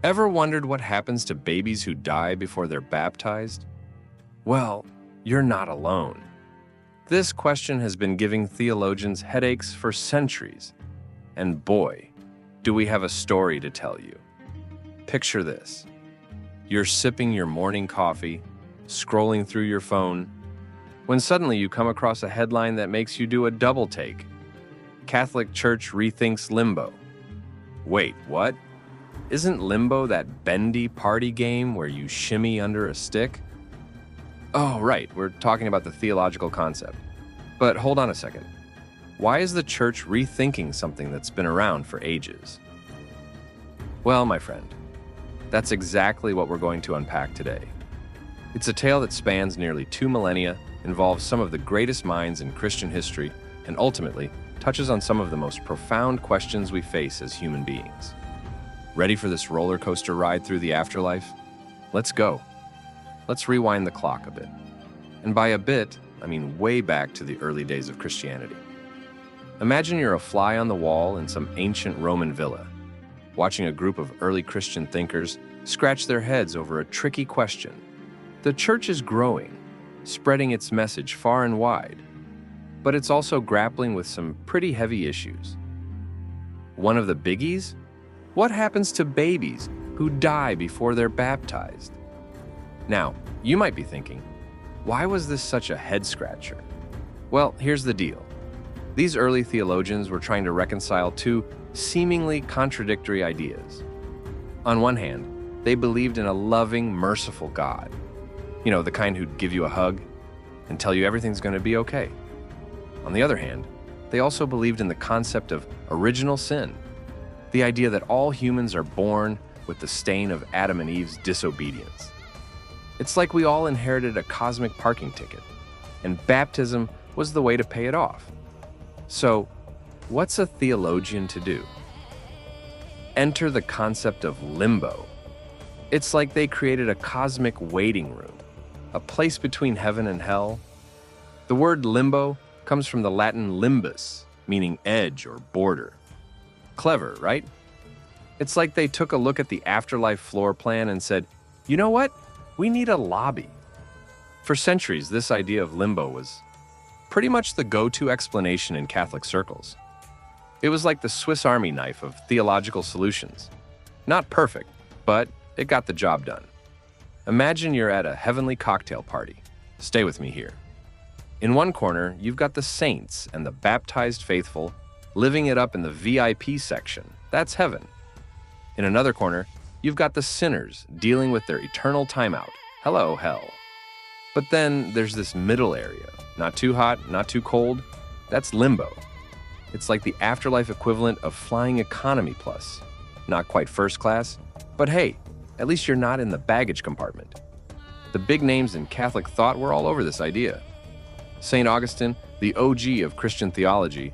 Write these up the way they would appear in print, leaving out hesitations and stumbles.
Ever wondered what happens to babies who die before they're baptized? Well, you're not alone. This question has been giving theologians headaches for centuries. And boy, do we have a story to tell you. Picture this. You're sipping your morning coffee, scrolling through your phone, when suddenly you come across a headline that makes you do a double take. Catholic Church rethinks Limbo. Wait, what? Isn't Limbo that bendy party game where you shimmy under a stick? Oh, right, we're talking about the theological concept. But hold on a second. Why is the church rethinking something that's been around for ages? Well, my friend, that's exactly what we're going to unpack today. It's a tale that spans nearly 2 millennia, involves some of the greatest minds in Christian history, and ultimately touches on some of the most profound questions we face as human beings. Ready for this roller coaster ride through the afterlife? Let's go. Let's rewind the clock a bit. And by a bit, I mean way back to the early days of Christianity. Imagine you're a fly on the wall in some ancient Roman villa, watching a group of early Christian thinkers scratch their heads over a tricky question. The church is growing, spreading its message far and wide, but it's also grappling with some pretty heavy issues. One of the biggies? What happens to babies who die before they're baptized? Now, you might be thinking, why was this such a head-scratcher? Well, here's the deal. These early theologians were trying to reconcile two seemingly contradictory ideas. On one hand, they believed in a loving, merciful God. You know, the kind who'd give you a hug and tell you everything's going to be okay. On the other hand, they also believed in the concept of original sin, the idea that all humans are born with the stain of Adam and Eve's disobedience. It's like we all inherited a cosmic parking ticket, and baptism was the way to pay it off. So, what's a theologian to do? Enter the concept of limbo. It's like they created a cosmic waiting room, a place between heaven and hell. The word limbo comes from the Latin limbus, meaning edge or border. Clever, right? It's like they took a look at the afterlife floor plan and said, you know what? We need a lobby. For centuries, this idea of limbo was pretty much the go-to explanation in Catholic circles. It was like the Swiss Army knife of theological solutions. Not perfect, but it got the job done. Imagine you're at a heavenly cocktail party. Stay with me here. In one corner, you've got the saints and the baptized faithful living it up in the VIP section. That's heaven. In another corner, you've got the sinners dealing with their eternal timeout. Hello, hell. But then there's this middle area. Not too hot, not too cold. That's limbo. It's like the afterlife equivalent of flying economy plus. Not quite first class, but hey, at least you're not in the baggage compartment. The big names in Catholic thought were all over this idea. St. Augustine, the OG of Christian theology,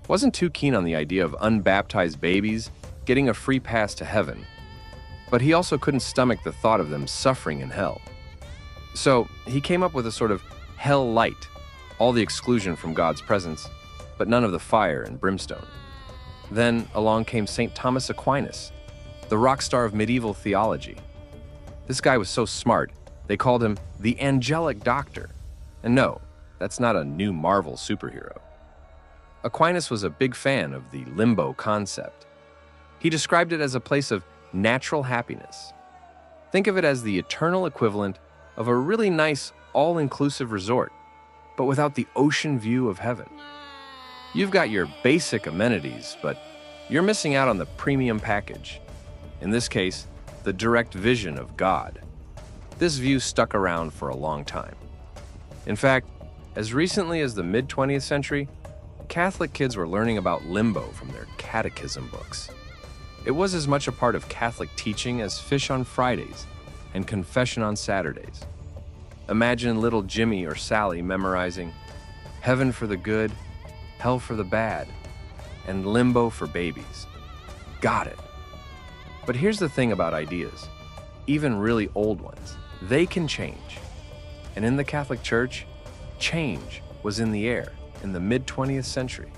wasn't too keen on the idea of unbaptized babies getting a free pass to heaven, but he also couldn't stomach the thought of them suffering in hell. So he came up with a sort of hell light, all the exclusion from God's presence, but none of the fire and brimstone. Then along came St. Thomas Aquinas, the rock star of medieval theology. This guy was so smart, they called him the angelic doctor. And no, that's not a new Marvel superhero. Aquinas was a big fan of the limbo concept. He described it as a place of natural happiness. Think of it as the eternal equivalent of a really nice, all-inclusive resort, but without the ocean view of heaven. You've got your basic amenities, but you're missing out on the premium package. In this case, the direct vision of God. This view stuck around for a long time. In fact, as recently as the mid-20th century, Catholic kids were learning about limbo from their catechism books. It was as much a part of Catholic teaching as fish on Fridays and confession on Saturdays. Imagine little Jimmy or Sally memorizing heaven for the good, hell for the bad, and limbo for babies. Got it. But here's the thing about ideas, even really old ones, they can change. And in the Catholic Church, change was in the air in the mid-20th century.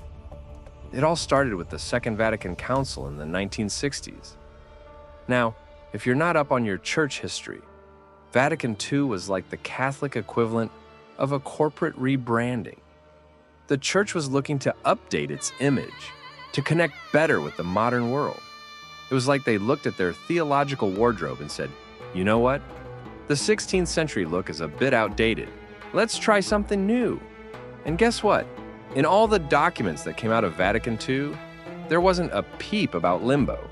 It all started with the Second Vatican Council in the 1960s. Now, If you're not up on your church history, Vatican II was like the Catholic equivalent of a corporate rebranding. The church was looking to update its image, to connect better with the modern world. It was like they looked at their theological wardrobe and said, you know what? The 16th century look is a bit outdated. Let's try something new. And guess what? In all the documents that came out of Vatican II, there wasn't a peep about Limbo.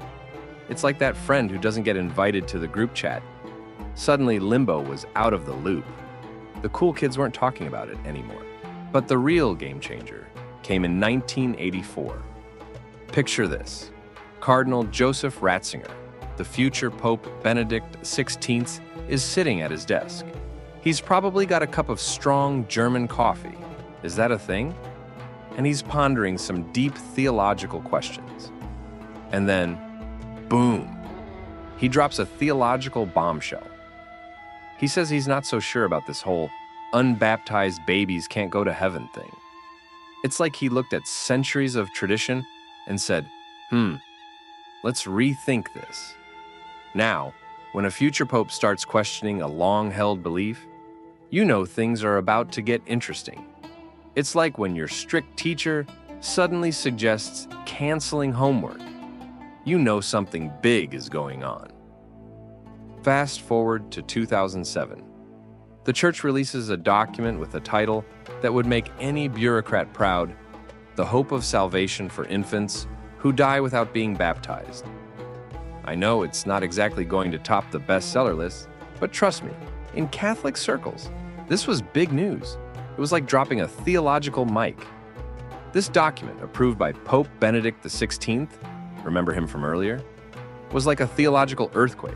It's like that friend who doesn't get invited to the group chat. Suddenly, Limbo was out of the loop. The cool kids weren't talking about it anymore. But the real game changer came in 1984. Picture this. Cardinal Joseph Ratzinger, the future Pope Benedict XVI, is sitting at his desk. He's probably got a cup of strong German coffee. Is that a thing? And he's pondering some deep theological questions. And then, boom, he drops a theological bombshell. He says he's not so sure about this whole unbaptized babies can't go to heaven thing. It's like he looked at centuries of tradition and said, let's rethink this. Now, when a future pope starts questioning a long-held belief, you know things are about to get interesting. It's like when your strict teacher suddenly suggests canceling homework. You know something big is going on. Fast forward to 2007. The church releases a document with a title that would make any bureaucrat proud: The Hope of Salvation for Infants Who Die Without Being Baptized. I know it's not exactly going to top the bestseller list, but trust me, in Catholic circles, this was big news. It was like dropping a theological mic. This document, approved by Pope Benedict XVI, remember him from earlier, was like a theological earthquake.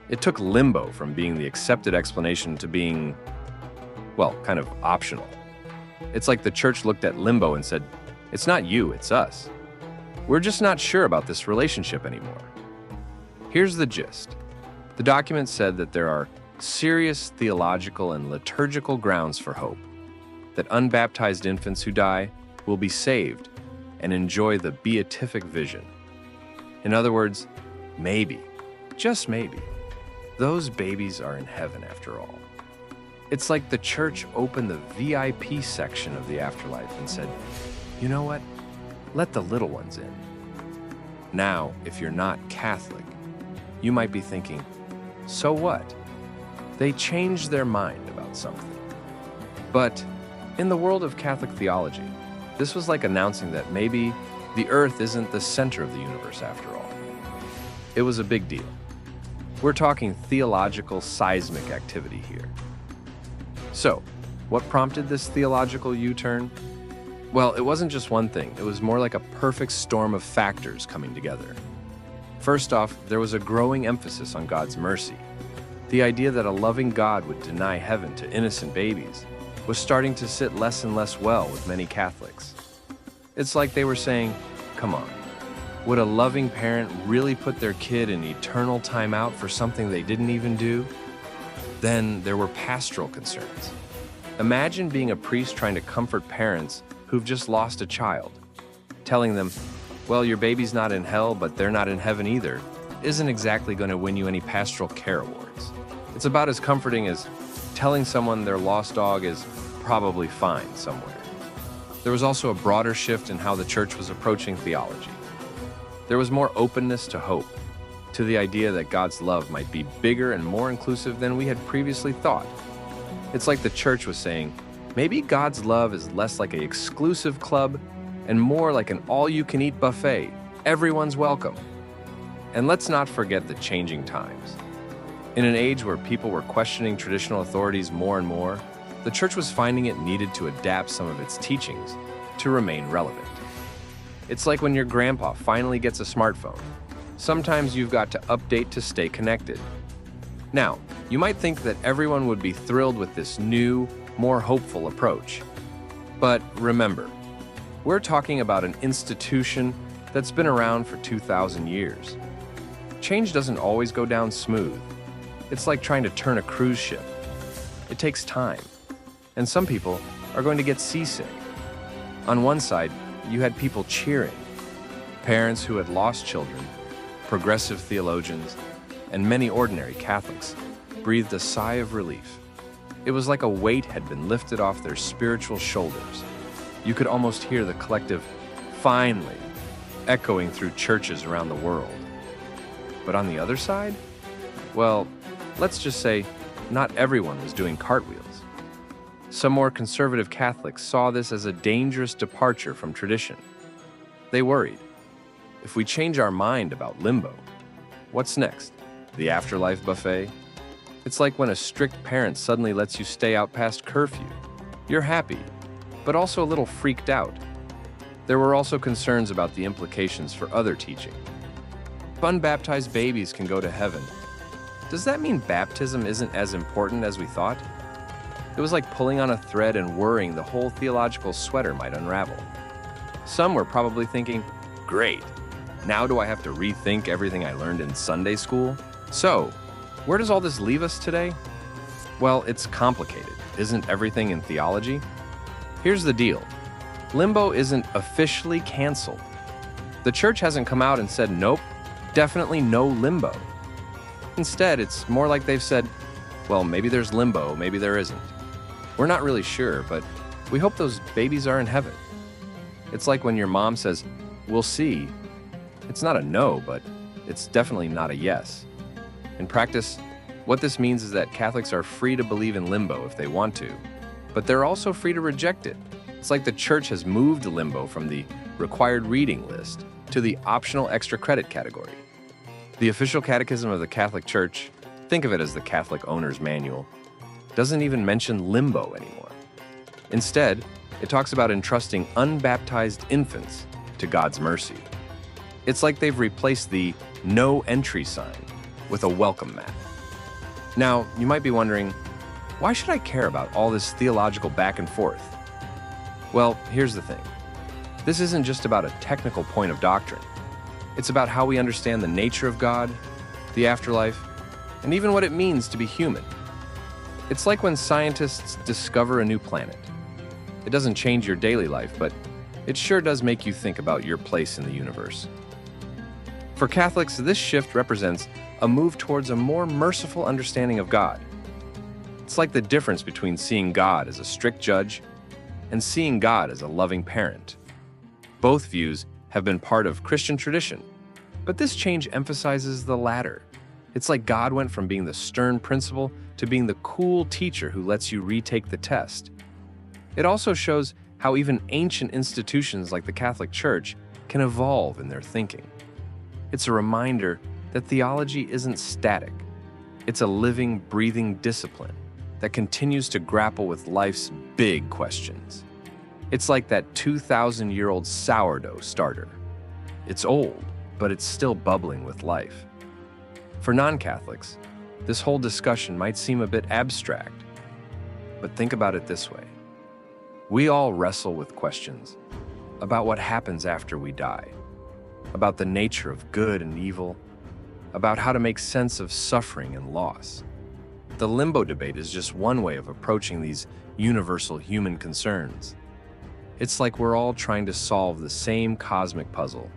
It took Limbo from being the accepted explanation to being, well, kind of optional. It's like the church looked at Limbo and said, it's not you, it's us. We're just not sure about this relationship anymore. Here's the gist. The document said that there are serious theological and liturgical grounds for hope, that unbaptized infants who die will be saved and enjoy the beatific vision. In other words, maybe, just maybe, those babies are in heaven after all. It's like the church opened the VIP section of the afterlife and said, you know what? Let the little ones in. Now, if you're not Catholic, you might be thinking, so what? They changed their mind about something. But in the world of Catholic theology, this was like announcing that maybe the earth isn't the center of the universe after all. It was a big deal. We're talking theological seismic activity here. So, what prompted this theological U-turn? Well, it wasn't just one thing. It was more like a perfect storm of factors coming together. First off, there was a growing emphasis on God's mercy. The idea that a loving God would deny heaven to innocent babies was starting to sit less and less well with many Catholics. It's like they were saying, come on, would a loving parent really put their kid in eternal timeout for something they didn't even do? Then there were pastoral concerns. Imagine being a priest trying to comfort parents who've just lost a child. Telling them, well, your baby's not in hell, but they're not in heaven either, isn't exactly going to win you any pastoral care awards. It's about as comforting as telling someone their lost dog is probably fine somewhere. There was also a broader shift in how the church was approaching theology. There was more openness to hope, to the idea that God's love might be bigger and more inclusive than we had previously thought. It's like the church was saying, maybe God's love is less like an exclusive club and more like an all-you-can-eat buffet. Everyone's welcome. And let's not forget the changing times. In an age where people were questioning traditional authorities more and more, the church was finding it needed to adapt some of its teachings to remain relevant. It's like when your grandpa finally gets a smartphone. Sometimes you've got to update to stay connected. Now, you might think that everyone would be thrilled with this new, more hopeful approach. But remember, we're talking about an institution that's been around for 2,000 years. Change doesn't always go down smooth. It's like trying to turn a cruise ship. It takes time, and some people are going to get seasick. On one side, you had people cheering, parents who had lost children, progressive theologians, and many ordinary Catholics breathed a sigh of relief. It was like a weight had been lifted off their spiritual shoulders. You could almost hear the collective "finally" echoing through churches around the world. But on the other side? Well, let's just say not everyone was doing cartwheels. Some more conservative Catholics saw this as a dangerous departure from tradition. They worried, if we change our mind about limbo, what's next? The afterlife buffet? It's like when a strict parent suddenly lets you stay out past curfew. You're happy, but also a little freaked out. There were also concerns about the implications for other teaching. If unbaptized babies can go to heaven, does that mean baptism isn't as important as we thought? It was like pulling on a thread and worrying the whole theological sweater might unravel. Some were probably thinking, great, now do I have to rethink everything I learned in Sunday school? So, where does all this leave us today? Well, it's complicated, isn't everything in theology? Here's the deal. Limbo isn't officially canceled. The church hasn't come out and said, nope, definitely no limbo. Instead, it's more like they've said, well, maybe there's limbo, maybe there isn't. We're not really sure, but we hope those babies are in heaven. It's like when your mom says, we'll see. It's not a no, but it's definitely not a yes. In practice, what this means is that Catholics are free to believe in limbo if they want to, but they're also free to reject it. It's like the church has moved limbo from the required reading list to the optional extra credit category. The official catechism of the Catholic Church, think of it as the Catholic Owner's Manual, doesn't even mention limbo anymore. Instead, it talks about entrusting unbaptized infants to God's mercy. It's like they've replaced the no entry sign with a welcome mat. Now, you might be wondering, why should I care about all this theological back and forth? Well, here's the thing. This isn't just about a technical point of doctrine. It's about how we understand the nature of God, the afterlife, and even what it means to be human. It's like when scientists discover a new planet. It doesn't change your daily life, but it sure does make you think about your place in the universe. For Catholics, this shift represents a move towards a more merciful understanding of God. It's like the difference between seeing God as a strict judge and seeing God as a loving parent. Both views have been part of Christian tradition, but this change emphasizes the latter. It's like God went from being the stern principal to being the cool teacher who lets you retake the test. It also shows how even ancient institutions like the Catholic Church can evolve in their thinking. It's a reminder that theology isn't static. It's a living, breathing discipline that continues to grapple with life's big questions. It's like that 2,000-year-old sourdough starter. It's old, but it's still bubbling with life. For non-Catholics, this whole discussion might seem a bit abstract, but think about it this way. We all wrestle with questions about what happens after we die, about the nature of good and evil, about how to make sense of suffering and loss. The limbo debate is just one way of approaching these universal human concerns. It's like we're all trying to solve the same cosmic puzzle,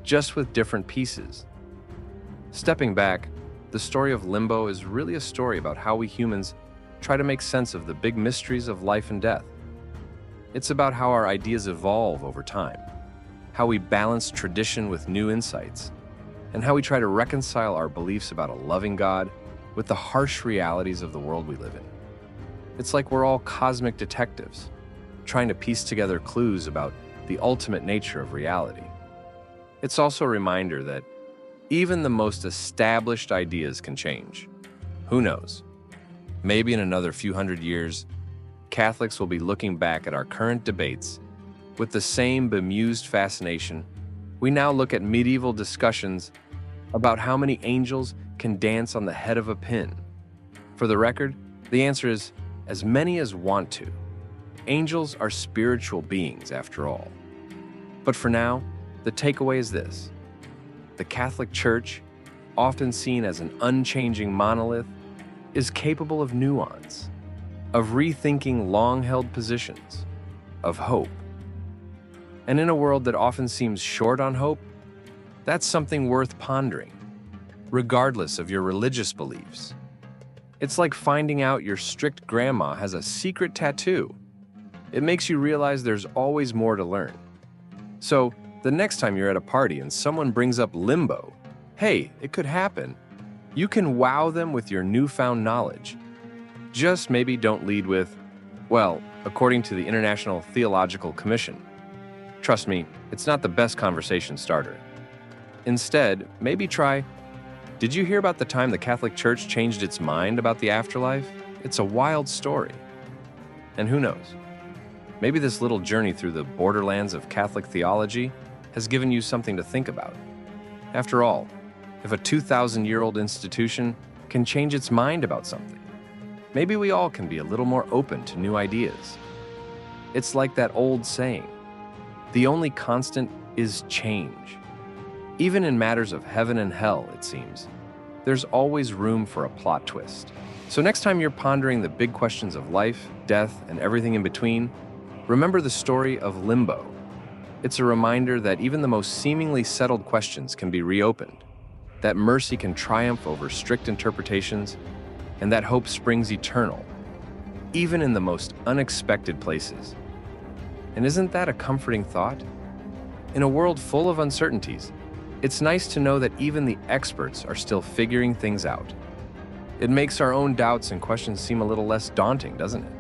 just with different pieces. Stepping back, the story of Limbo is really a story about how we humans try to make sense of the big mysteries of life and death. It's about how our ideas evolve over time, how we balance tradition with new insights, and how we try to reconcile our beliefs about a loving God with the harsh realities of the world we live in. It's like we're all cosmic detectives, trying to piece together clues about the ultimate nature of reality. It's also a reminder that even the most established ideas can change. Who knows? Maybe in another few hundred years, Catholics will be looking back at our current debates with the same bemused fascination we now look at medieval discussions about how many angels can dance on the head of a pin. For the record, the answer is as many as want to. Angels are spiritual beings, after all. But for now, the takeaway is this. The Catholic Church, often seen as an unchanging monolith, is capable of nuance, of rethinking long-held positions, of hope. And in a world that often seems short on hope, that's something worth pondering. regardless of your religious beliefs. It's like finding out your strict grandma has a secret tattoo. It makes you realize there's always more to learn. So, the next time you're at a party and someone brings up limbo, hey, it could happen, you can wow them with your newfound knowledge. Just maybe don't lead with, well, according to the International Theological Commission. Trust me, it's not the best conversation starter. Instead, maybe try, did you hear about the time the Catholic Church changed its mind about the afterlife? It's a wild story. And who knows? Maybe this little journey through the borderlands of Catholic theology has given you something to think about. After all, if a 2,000-year-old institution can change its mind about something, maybe we all can be a little more open to new ideas. It's like that old saying, the only constant is change. Even in matters of heaven and hell, it seems, there's always room for a plot twist. So next time you're pondering the big questions of life, death, and everything in between, remember the story of Limbo. It's a reminder that even the most seemingly settled questions can be reopened, that mercy can triumph over strict interpretations, and that hope springs eternal, even in the most unexpected places. And isn't that a comforting thought? In a world full of uncertainties, it's nice to know that even the experts are still figuring things out. It makes our own doubts and questions seem a little less daunting, doesn't it?